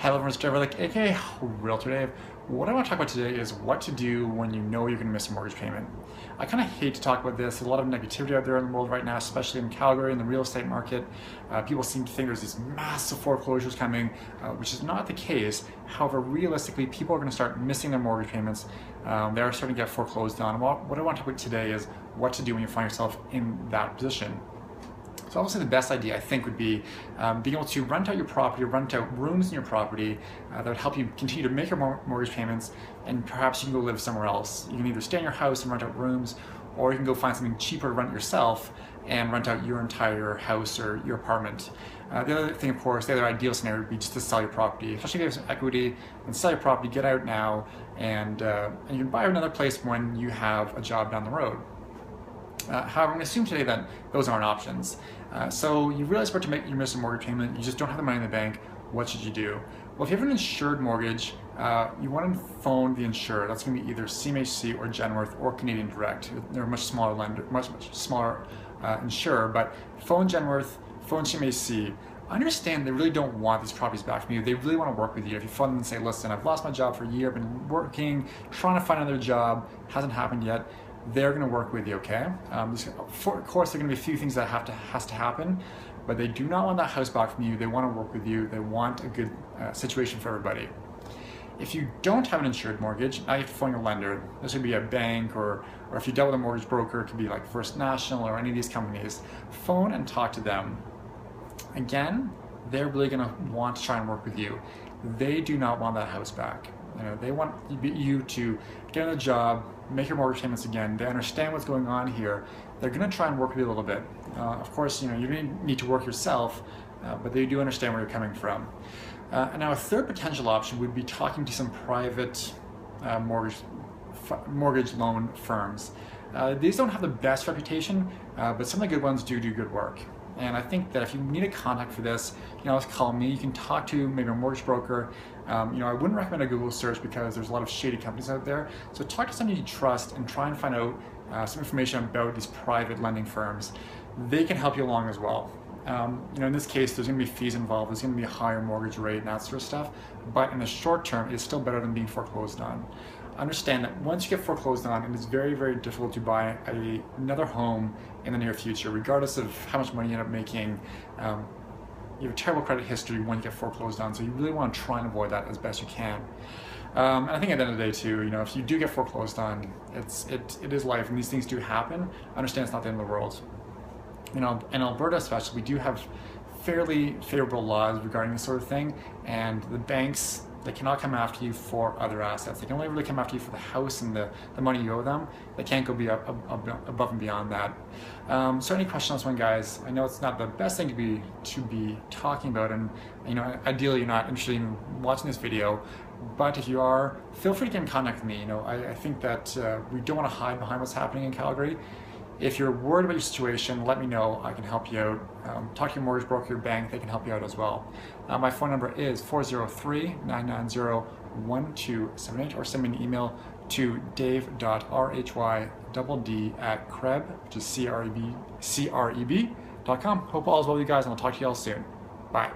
Hello everyone, it's Trevor, aka Realtor Dave. What I want to talk about today is what to do when you know you're going to miss a mortgage payment. I kind of hate to talk about this. There's a lot of negativity out there in the world right now, especially in Calgary in the real estate market. People seem to think there's these massive foreclosures coming, which is not the case. However, realistically, people are going to start missing their mortgage payments. They are starting to get foreclosed on. What I want to talk about today is what to do when you find yourself in that position. So obviously the best idea I think would be being able to rent out your property, rent out rooms in your property that would help you continue to make your mortgage payments, and perhaps you can go live somewhere else. You can either stay in your house and rent out rooms, or you can go find something cheaper to rent yourself and rent out your entire house or your apartment. The other thing, of course, the other ideal scenario would be just to sell your property, especially if you have some equity, and sell your property, get out now, and you can buy another place when you have a job down the road. However, I'm going to assume today that those aren't options. So you realize where to make your missing mortgage payment, you just don't have the money in the bank. What should you do? Well, if you have an insured mortgage, you want to phone the insurer. That's going to be either CMHC or Genworth or Canadian Direct. They're a much smaller lender, much smaller insurer, but phone Genworth, phone CMHC. I understand they really don't want these properties back from you. They really want to work with you. If you phone them and say, listen, I've lost my job for a year, I've been working, trying to find another job, hasn't happened yet, they're going to work with you, okay? Of course, there are going to be a few things that has to happen, but they do not want that house back from you. They want to work with you. They want a good situation for everybody. If you don't have an insured mortgage, now you have to phone your lender. This would be a bank, or if you dealt with a mortgage broker, it could be like First National or any of these companies. Phone and talk to them. Again, they're really going to want to try and work with you. They do not want that house back. They want you to get on a job, make your mortgage payments again. They understand what's going on here. They're going to try and work with you a little bit. Of course, you're going to need to work yourself, but they do understand where you're coming from. And now a third potential option would be talking to some private mortgage loan firms. These don't have the best reputation, but some of the good ones do good work. And I think that if you need a contact for this, always call me. You can talk to maybe a mortgage broker. I wouldn't recommend a Google search because there's a lot of shady companies out there. So talk to somebody you trust and try and find out some information about these private lending firms. They can help you along as well. In this case, there's going to be fees involved. There's going to be a higher mortgage rate and that sort of stuff. But in the short term, it's still better than being foreclosed on. Understand that once you get foreclosed on, it is very, very difficult to buy another home in the near future, regardless of how much money you end up making. You have a terrible credit history when you get foreclosed on, so you really want to try and avoid that as best you can. And I think at the end of the day too, if you do get foreclosed on, it is life, and these things do happen. Understand it's not the end of the world. In Alberta especially, we do have fairly favorable laws regarding this sort of thing, and the banks, they cannot come after you for other assets. They can only really come after you for the house and the money you owe them. They can't go above and beyond that. So any questions on this one, guys? I know it's not the best thing to be talking about, and ideally you're not interested in watching this video. But if you are, feel free to get in contact with me. I think that we don't want to hide behind what's happening in Calgary. If you're worried about your situation, let me know. I can help you out. Talk to your mortgage broker, your bank, they can help you out as well. My phone number is 403-990-1278, or send me an email to dave.rhydd@creb, which is CREB.com. Hope all is well with you guys, and I'll talk to you all soon. Bye.